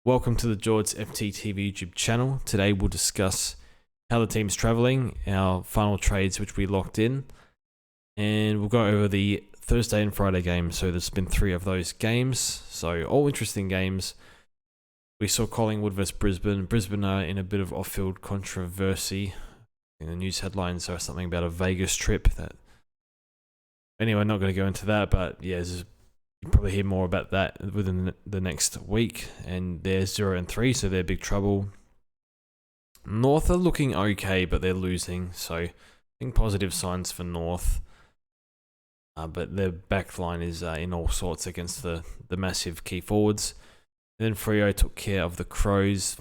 Welcome to the George FTTV YouTube channel. Today we'll discuss how the team's traveling, our final trades which we locked in, and we'll go over the Thursday and Friday games. So there's been 3 of those games, so all interesting games. We saw Collingwood versus Brisbane. Brisbane are in a bit of off-field controversy. In the news headlines are something about a Vegas trip that... Anyway, not going to go into that, but yeah, you'll probably hear more about that within the next week. And they're 0-3, so they're big trouble. North are looking okay, but they're losing, so I think positive signs for North. But their back line is in all sorts against the massive key forwards. And then Freo took care of the Crows.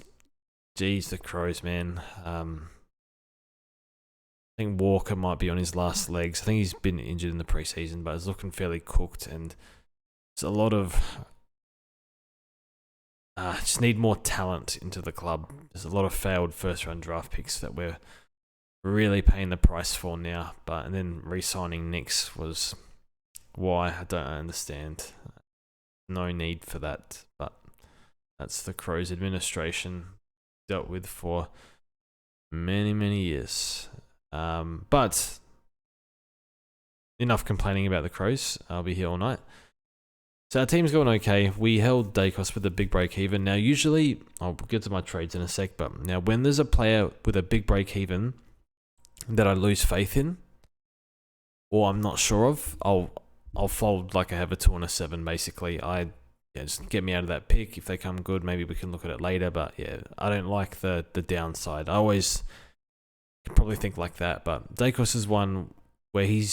Geez, the Crows, man. I think Walker might be on his last legs. I think he's been injured in the preseason, but he's looking fairly cooked. And there's a lot of... just need more talent into the club. There's a lot of failed first-round draft picks that we're really paying the price for now. And then re-signing Nix was... Why? I don't understand. No need for that, but that's the Crows administration dealt with for many years. But enough complaining about the Crows. I'll be here all night. So our team's going okay. We held Dacos with a big break even. Now usually, I'll get to my trades in a sec, but now when there's a player with a big break even that I lose faith in, or I'm not sure of, I'll fold like I have a 2 and a 7 basically. Just get me out of that pick. If they come good, maybe we can look at it later. But yeah, I don't like the downside. I always probably think like that. But Dacos is one where he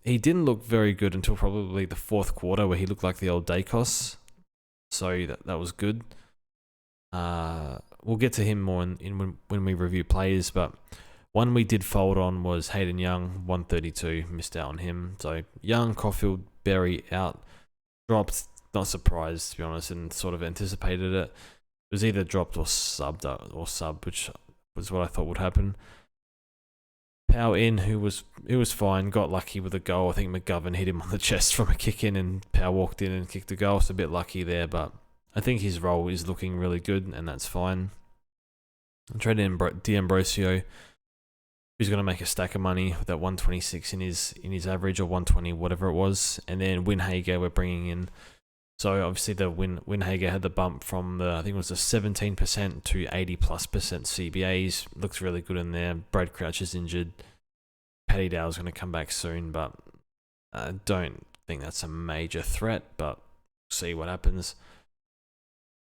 didn't look very good until probably the 4th quarter, where he looked like the old Dacos. So that was good. We'll get to him more when we review players. But one we did fold on was Hayden Young, 132. Missed out on him. So Young, Caulfield, Berry out. Dropped. Not surprised, to be honest, and sort of anticipated it. It was either dropped or subbed, which was what I thought would happen. Pow in, who was fine, got lucky with a goal. I think McGovern hit him on the chest from a kick in, and Pow walked in and kicked a goal. So a bit lucky there, but I think his role is looking really good, and that's fine. I traded in D'Ambrosio, who's going to make a stack of money with that 126 in his average, or 120, whatever it was. And then Winhager we're bringing in. So obviously the Winhager had the bump from I think it was a 17% to 80+% CBAs. Looks really good in there. Brad Crouch is injured. Paddy Dow's going to come back soon, but I don't think that's a major threat, but see what happens.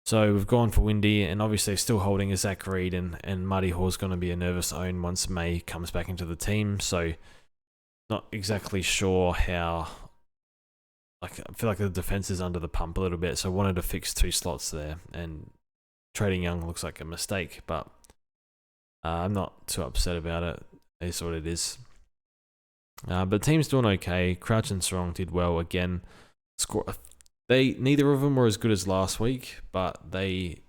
So we've gone for Windy, and obviously still holding a Zach Reed, and Muddy Hall's going to be a nervous own once May comes back into the team. So not exactly sure how... I feel like the defense is under the pump a little bit, so I wanted to fix 2 slots there, and trading Young looks like a mistake, but I'm not too upset about it. It's what it is. But the team's doing okay. Crouch and Strong did well again. Neither of them were as good as last week, but they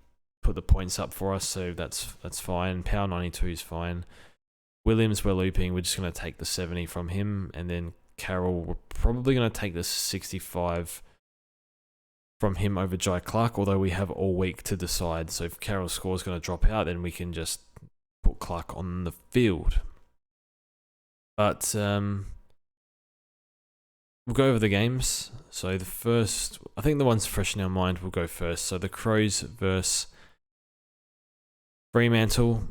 put the points up for us, so that's fine. Power 92 is fine. Williams, we're looping. We're just going to take the 70 from him, and then Carroll, we're probably going to take the 65 from him over Jai Clark, although we have all week to decide. So if Carroll's score is going to drop out, then we can just put Clark on the field. But we'll go over the games. So the first, I think the ones fresh in our mind will go first. So the Crows versus Fremantle.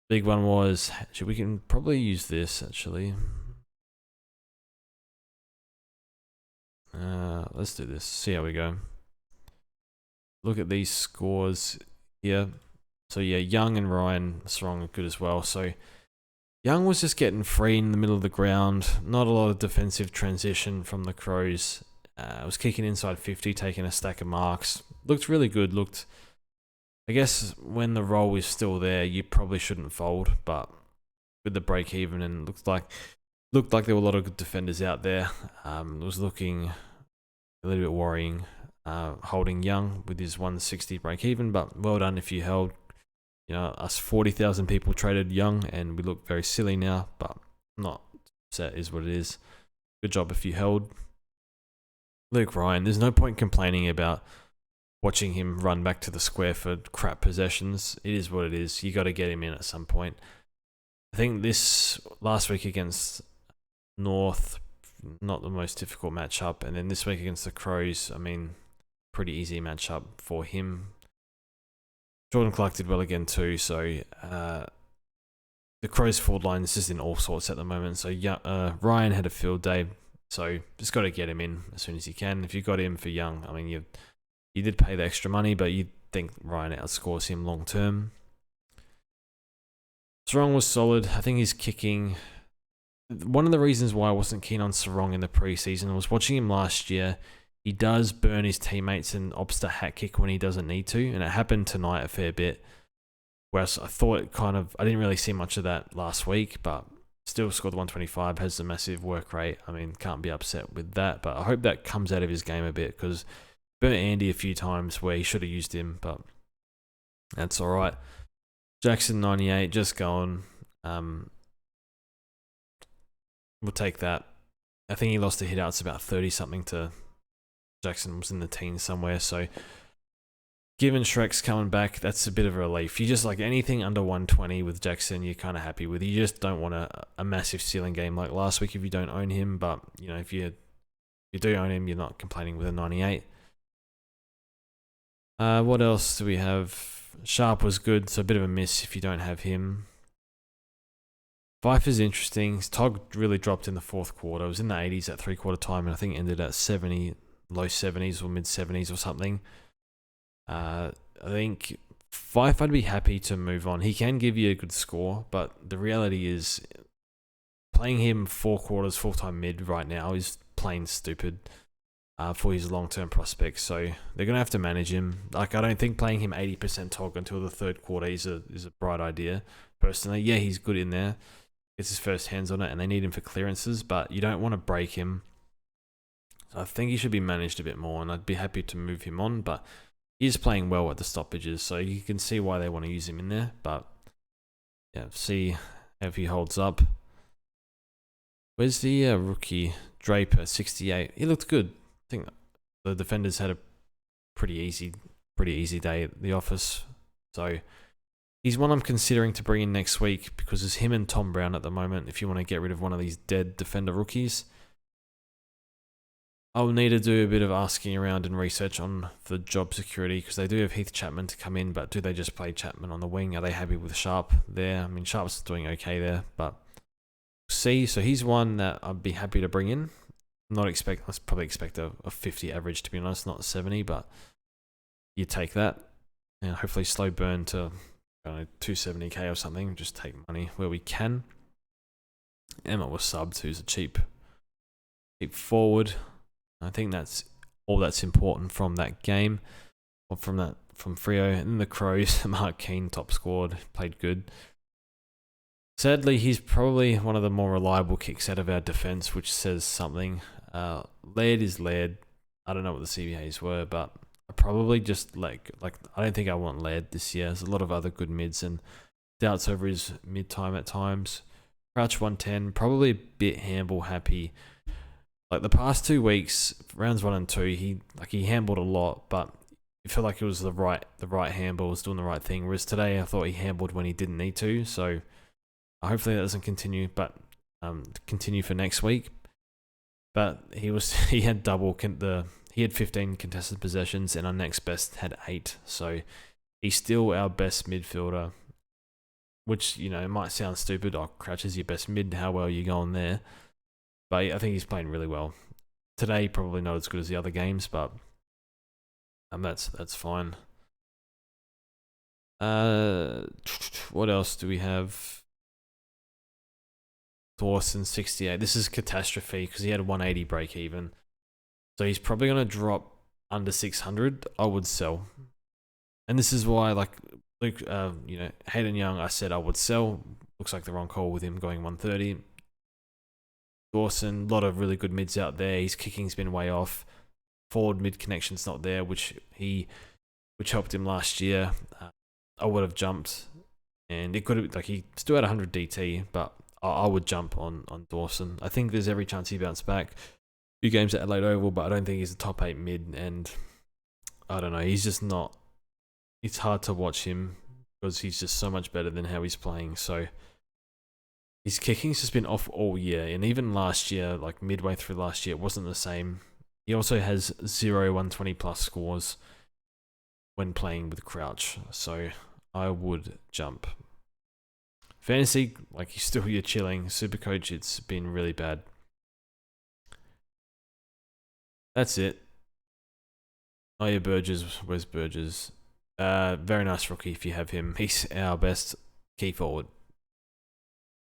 Big one was, actually, we can probably use this actually. Let's do this. See how we go. Look at these scores here. So yeah, Young and Ryan Strong are good as well. So Young was just getting free in the middle of the ground. Not a lot of defensive transition from the Crows. Was kicking inside 50, taking a stack of marks. Looked really good. I guess when the roll is still there, you probably shouldn't fold. But with the break even, and looked like there were a lot of good defenders out there. It was looking a little bit worrying, holding Young with his 160 break even, but well done if you held. You know, us 40,000 people traded Young, and we look very silly now, but not upset is what it is. Good job if you held. Luke Ryan, there's no point complaining about watching him run back to the square for crap possessions. It is what it is. You got to get him in at some point. I think this last week against North, not the most difficult matchup, and then this week against the Crows, I mean, pretty easy matchup for him. Jordan Clark did well again too, so the Crows forward line is just in all sorts at the moment. So Ryan had a field day, so just got to get him in as soon as you can. If you got him for Young, I mean, you did pay the extra money, but you think Ryan outscores him long term. Sarong was solid. I think he's kicking. One of the reasons why I wasn't keen on Sarong in the preseason was watching him last year. He does burn his teammates and opts to hat kick when he doesn't need to, and it happened tonight a fair bit. Whereas I thought I didn't really see much of that last week, but still scored the 125, has a massive work rate. I mean, can't be upset with that, but I hope that comes out of his game a bit, because burnt Andy a few times where he should have used him, but that's all right. Jackson 98, just going. We'll take that. I think he lost the hit outs about 30 something to Jackson, was in the teens somewhere. So given Shrek's coming back, that's a bit of a relief. You just like anything under 120 with Jackson, you're kind of happy with. You just don't want a massive ceiling game like last week if you don't own him. But you know, if you do own him, you're not complaining with a 98. What else do we have? Sharp was good, so a bit of a miss if you don't have him. Fife is interesting. Tog really dropped in the fourth quarter. It was in the 80s at 3/4 time, and I think ended at 70, low 70s or mid 70s or something. I think Fife, I'd be happy to move on. He can give you a good score, but the reality is playing him 4 quarters full-time mid right now is plain stupid for his long-term prospects. So they're going to have to manage him. Like, I don't think playing him 80% Tog until the third quarter is a bright idea, personally. Yeah, he's good in there. It's his first hands on it, and they need him for clearances, but you don't want to break him. So I think he should be managed a bit more, and I'd be happy to move him on, but he's playing well at the stoppages, so you can see why they want to use him in there. But yeah, see if he holds up. Where's the rookie? Draper, 68. He looked good. I think the defenders had a pretty easy day at the office. So he's one I'm considering to bring in next week, because it's him and Tom Brown at the moment. If you want to get rid of one of these dead defender rookies, I'll need to do a bit of asking around and research on the job security, because they do have Heath Chapman to come in, but do they just play Chapman on the wing? Are they happy with Sharp there? I mean, Sharp's doing okay there, but see. So he's one that I'd be happy to bring in. Let's probably expect a 50 average, to be honest, not 70, but you take that, and hopefully slow burn to 270k or something. Just take money where we can. Emmett was subbed, who's a cheap forward. I think that's all that's important from that game, or from Freo. And then the Crows, Mark Keane top scored, played good. Sadly, he's probably one of the more reliable kicks out of our defense, which says something. Laird is Laird. I don't know what the CBAs were, but I probably just like I don't think I want Laird this year. There's a lot of other good mids, and doubts over his mid time at times. Crouch 110, probably a bit handball happy. Like the past 2 weeks, rounds 1 and 2, he handballed a lot, but it felt like it was the right handball, was doing the right thing. Whereas today, I thought he handballed when he didn't need to. So hopefully that doesn't continue, but continue for next week. But he had he had 15 contested possessions, and our next best had 8. So he's still our best midfielder, which, you know, might sound stupid. Oh, Crouch is your best mid. How well are you going there? But I think he's playing really well. Today, probably not as good as the other games, but that's fine. What else do we have? Dawson 68. This is catastrophe, because he had a 180 break even. So he's probably going to drop under 600. I would sell. And this is why, like, Luke, Hayden Young, I said I would sell. Looks like the wrong call with him going 130. Dawson, a lot of really good mids out there. His kicking's been way off. Forward mid connection's not there, which helped him last year. I would have jumped, and it could have, like, he still had 100 DT, but I would jump on Dawson. I think there's every chance he bounced back. Few games at Adelaide Oval, but I don't think he's a top 8 mid, and I don't know. He's just not. It's hard to watch him because he's just so much better than how he's playing. So his kicking's just been off all year, and even last year, like midway through last year, it wasn't the same. He also has 120 plus scores when playing with Crouch, so I would jump. Fantasy, like you're chilling. SuperCoach, it's been really bad. That's it. Oh yeah, Burgess. Where's Burgess? Very nice rookie if you have him. He's our best key forward.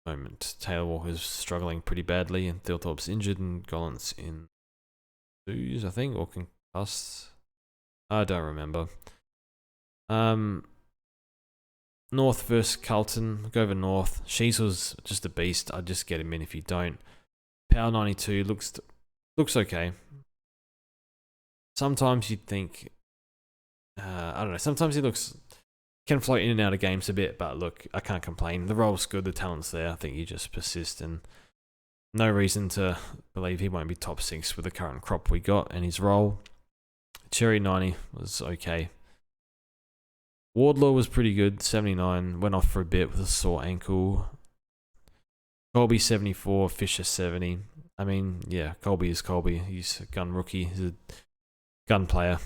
Moment. Taylor Walker's struggling pretty badly, and Thilthorpe's injured, and Gollant's in twos, I think, or concussed. I don't remember. North versus Carlton. Go over North. Sheasel's just a beast. I'd just get him in if you don't. Power 92 looks okay. Sometimes you'd think, I don't know. Sometimes he can float in and out of games a bit, but look, I can't complain. The role's good, the talent's there. I think you just persist, and no reason to believe he won't be top 6 with the current crop we got and his role. Cherry 90 was okay. Wardlaw was pretty good, 79. Went off for a bit with a sore ankle. Colby 74, Fisher 70. I mean, yeah, Colby is Colby. He's a gun rookie. He's a gun player.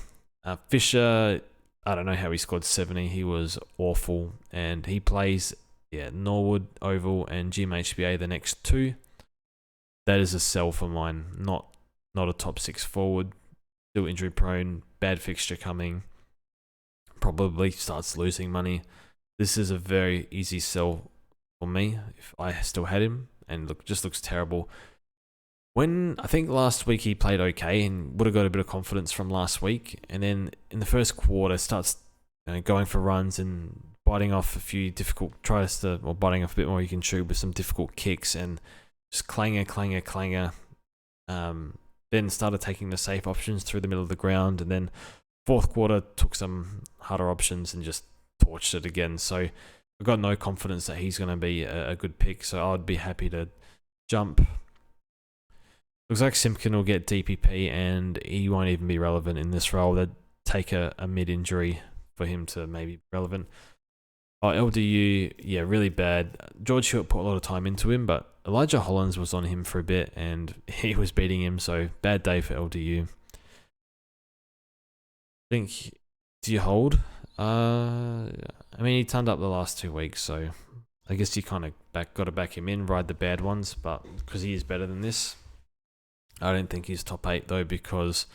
Fisher, I don't know how he scored 70. He was awful, and he plays Norwood, Oval, and GMHBA the next 2. That is a sell for mine. Not a top 6 forward. Still injury prone. Bad fixture coming. Probably starts losing money. This is a very easy sell for me if I still had him, and just looks terrible. When I think last week he played okay and would have got a bit of confidence from last week, and then in the first quarter starts going for runs and biting off a few difficult biting off a bit more you can chew with some difficult kicks, and just clanger. Then started taking the safe options through the middle of the ground, and then fourth quarter took some harder options and just torched it again. So I've got no confidence that he's going to be a good pick, so I'd be happy to jump. Looks like Simpkin will get DPP, and he won't even be relevant in this role. They'd take a mid-injury for him to maybe be relevant. LDU, yeah, really bad. George Hewitt put a lot of time into him, but Elijah Hollins was on him for a bit, and he was beating him, so bad day for LDU. Do you hold? I mean, he turned up the last 2 weeks, so I guess you kind of got to back him in, ride the bad ones, but because he is better than this. I don't think he's top 8 though, because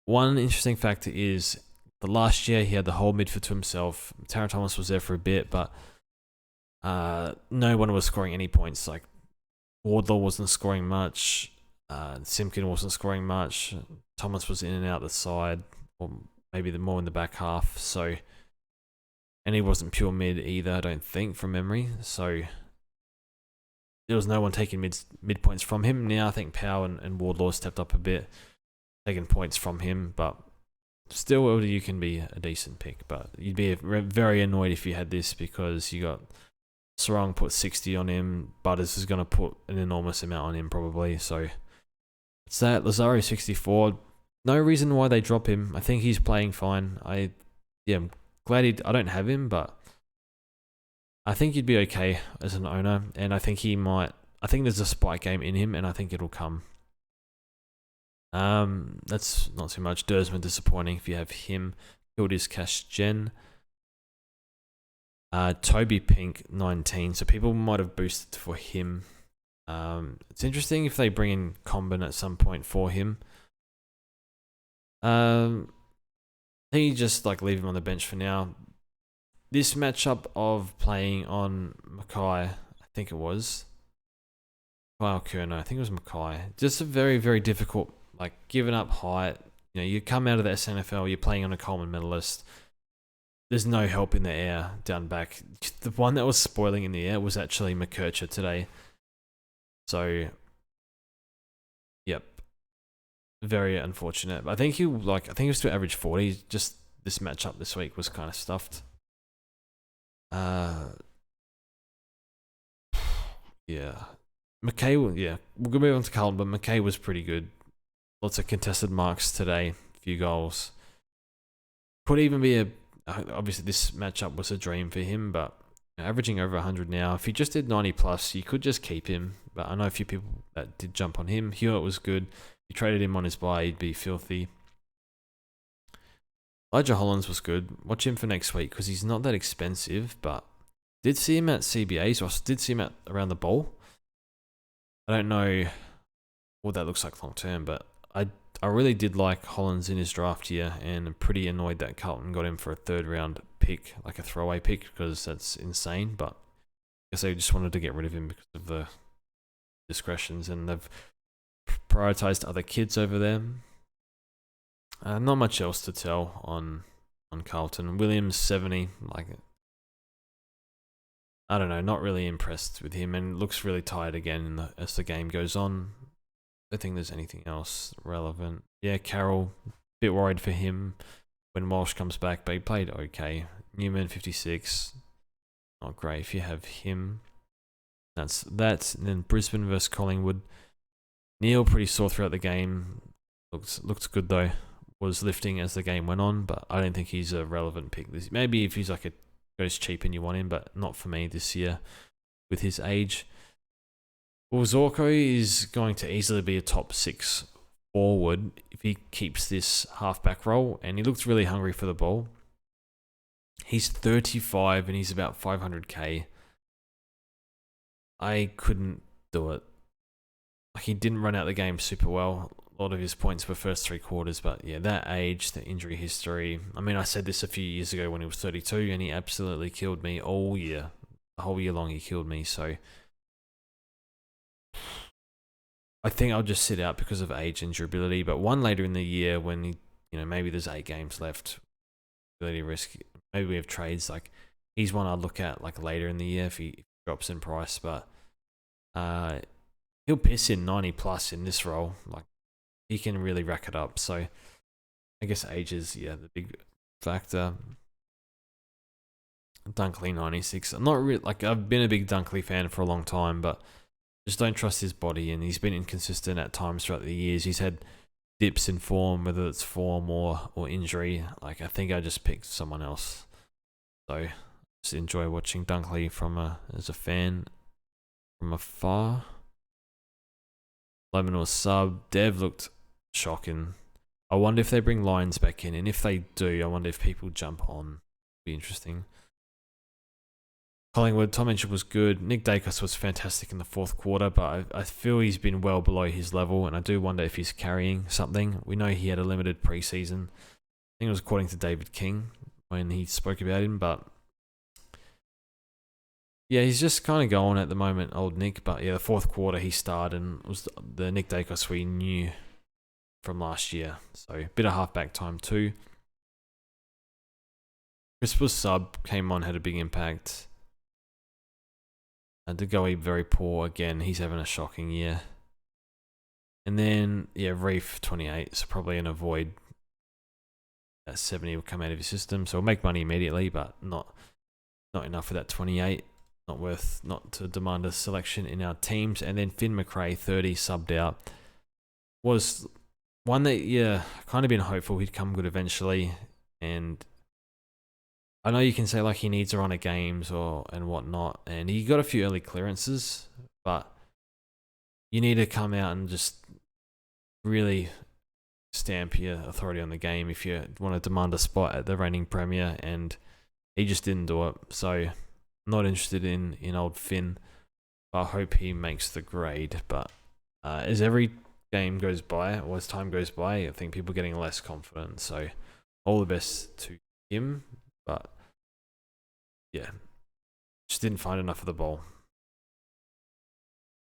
one interesting factor is the last year he had the whole midfield to himself. Taron Thomas was there for a bit, but no one was scoring any points. Like Wardlaw wasn't scoring much, Simpkin wasn't scoring much, Thomas was in and out the side, or maybe more in the back half. So, and he wasn't pure mid either, I don't think, from memory. So there was no one taking mid points from him. Now I think Powell and Wardlaw stepped up a bit, taking points from him, but still LDU can be a decent pick. But you'd be very annoyed if you had this, because you got Sarong put 60 on him, Butters is going to put an enormous amount on him probably. So it's that. Lazaro 64. No reason why they drop him. I think he's playing fine. I'm glad I don't have him, but I think he'd be okay as an owner, and I think I think there's a spike game in him, and I think it'll come. That's not too much. Dersman disappointing if you have him. Killed his cash gen. Toby Pink 19. So people might have boosted for him. It's interesting if they bring in Combin at some point for him. I think you just leave him on the bench for now. This matchup of playing on Mackay, I think it was. Kyle Kerno, I think it was Mackay. Just a very, very difficult, giving up height. You come out of the SNFL, you're playing on a Coleman medalist. There's no help in the air down back. The one that was spoiling in the air was actually McKercher today. So, yep. Very unfortunate. I think he was to average 40. Just this matchup this week was kind of stuffed. Yeah. McKay, yeah. We're going to move on to Carlton, but McKay was pretty good. Lots of contested marks today. A few goals. Could even be obviously this matchup was a dream for him, but averaging over 100 now. If he just did 90 plus, you could just keep him. But I know a few people that did jump on him. Hewitt was good. If you traded him on his buy, he'd be filthy. Elijah Hollins was good. Watch him for next week because he's not that expensive, but did see him at CBAs, or did see him at around the bowl. I don't know what that looks like long term, but I really did like Hollins in his draft year, and I'm pretty annoyed that Carlton got him for a 3rd round pick, like a throwaway pick, because that's insane. But I guess they just wanted to get rid of him because of the discretions, and they've prioritized other kids over there. Not much else to tell on Carlton. Williams 70, like, I don't know, not really impressed with him, and looks really tired again as the game goes on. I don't think there's anything else relevant. Yeah, Carroll, bit worried for him when Walsh comes back, but he played okay. Newman 56, not great if you have him. That's that. And then Brisbane versus Collingwood. Neil pretty sore throughout the game. Looks good though. Was lifting as the game went on, but I don't think he's a relevant pick. Maybe if he's like goes cheap and you want him, but not for me this year with his age. Well, Zorko is going to easily be a top 6 forward if he keeps this halfback role, and he looks really hungry for the ball. He's 35 and he's about 500k. I couldn't do it. Like, he didn't run out the game super well. A lot of his points were first 3 quarters, but yeah, that age, the injury history. I mean, I said this a few years ago when he was 32, and he absolutely killed me all year. The whole year long, he killed me. So I think I'll just sit out because of age and durability. But one later in the year, when he, maybe there's 8 games left, ability risk. Maybe we have trades. Like, he's one I'd look at like later in the year if he drops in price. But he'll piss in 90 plus in this role. Like, he can really rack it up. So I guess age is the big factor. Dunkley 96. I'm not really I've been a big Dunkley fan for a long time, but just don't trust his body, and he's been inconsistent at times throughout the years. He's had dips in form, whether it's form or injury. Like, I think I just picked someone else. So just enjoy watching Dunkley as a fan from afar. Lemon was sub. Dev looked shocking. I wonder if they bring Lions back in, and if they do, I wonder if people jump on. Be interesting. Collingwood, Tom Mitchell was good. Nick Dacos was fantastic in the 4th quarter, but I feel he's been well below his level, and I do wonder if he's carrying something. We know he had a limited preseason. I think it was according to David King when he spoke about him, but yeah, he's just kind of going at the moment, old Nick. But yeah, the 4th quarter he started, and it was the Nick Dacos we knew from last year. So a bit of halfback time too. Chris was sub, came on, had a big impact. And Degoe very poor again. He's having a shocking year. And then Reef 28, so probably an avoid. That 70 will come out of his system, so we'll make money immediately, but not enough for that 28. Not to demand a selection in our teams. And then Finn McRae 30 subbed out. Was one that kind of been hopeful he'd come good eventually, and I know you can say like he needs a run of games and whatnot, and he got a few early clearances, but you need to come out and just really stamp your authority on the game if you want to demand a spot at the reigning premier, and he just didn't do it. So I'm not interested in old Finn, but I hope he makes the grade. But as every game goes by, or as time goes by, I think people are getting less confident. So all the best to him, but yeah, just didn't find enough of the ball.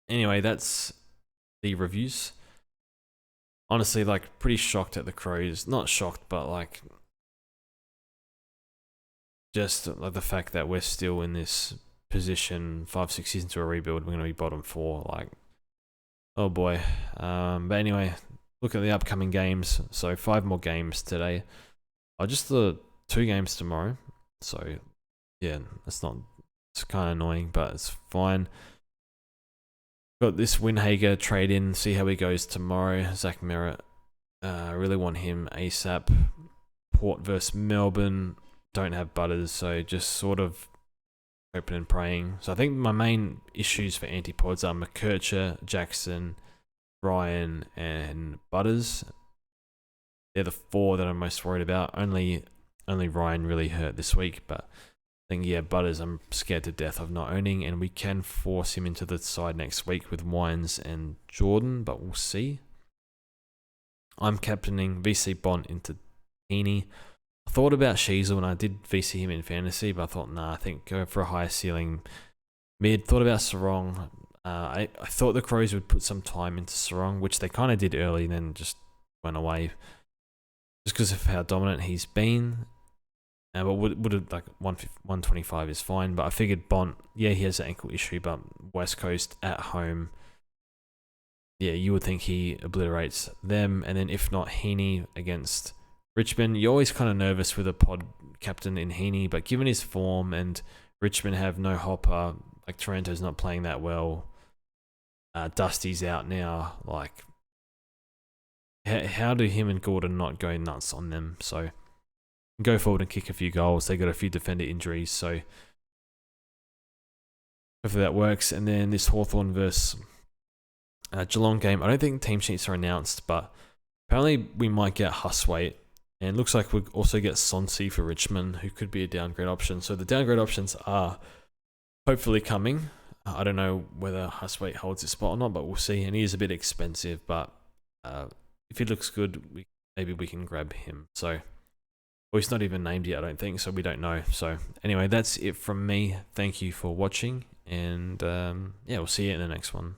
Anyway, that's the reviews. Honestly, like, pretty shocked at the Crows. Not shocked, but like, just like the fact that we're still in this position 5-6 years into a rebuild. We're going to be bottom 4. Like, oh boy. But anyway, look at the upcoming games. So 5 more games today. Just the 2 games tomorrow. So yeah, it's kind of annoying, but it's fine. Got this Winhager trade in, see how he goes tomorrow. Zach Merritt, I really want him ASAP. Port versus Melbourne. Don't have Butters, so just sort of hoping and praying. So I think my main issues for anti-pods are McKercher, Jackson, Ryan, and Butters. They're the 4 that I'm most worried about. Only Ryan really hurt this week, but I think, yeah, Butters I'm scared to death of not owning, and we can force him into the side next week with Wines and Jordan, but we'll see. I'm captaining VC Bont into Heaney. I thought about Sheasel, and I did VC him in fantasy, but I thought, nah, I think go for a higher ceiling mid. Thought about Sarong. I thought the Crows would put some time into Sarong, which they kind of did early, and then just went away just because of how dominant he's been. But would have like 125 is fine. But I figured Bont, yeah, he has an ankle issue, but West Coast at home, yeah, you would think he obliterates them. And then if not, Heaney against Richmond. You're always kind of nervous with a pod captain in Heaney, but given his form and Richmond have no hopper, like Toronto's not playing that well, Dusty's out now, like how do him and Gordon not go nuts on them? So go forward and kick a few goals. They got a few defender injuries, so hopefully that works. And then this Hawthorn versus Geelong game, I don't think team sheets are announced, but apparently we might get Huswaite, and it looks like we'll also get Sonsi for Richmond, who could be a downgrade option. So the downgrade options are hopefully coming. I don't know whether Huswaite holds his spot or not, but we'll see. And he is a bit expensive, but if he looks good, maybe we can grab him. So, well, he's not even named yet, I don't think, so we don't know. So anyway, that's it from me. Thank you for watching, and yeah, we'll see you in the next one.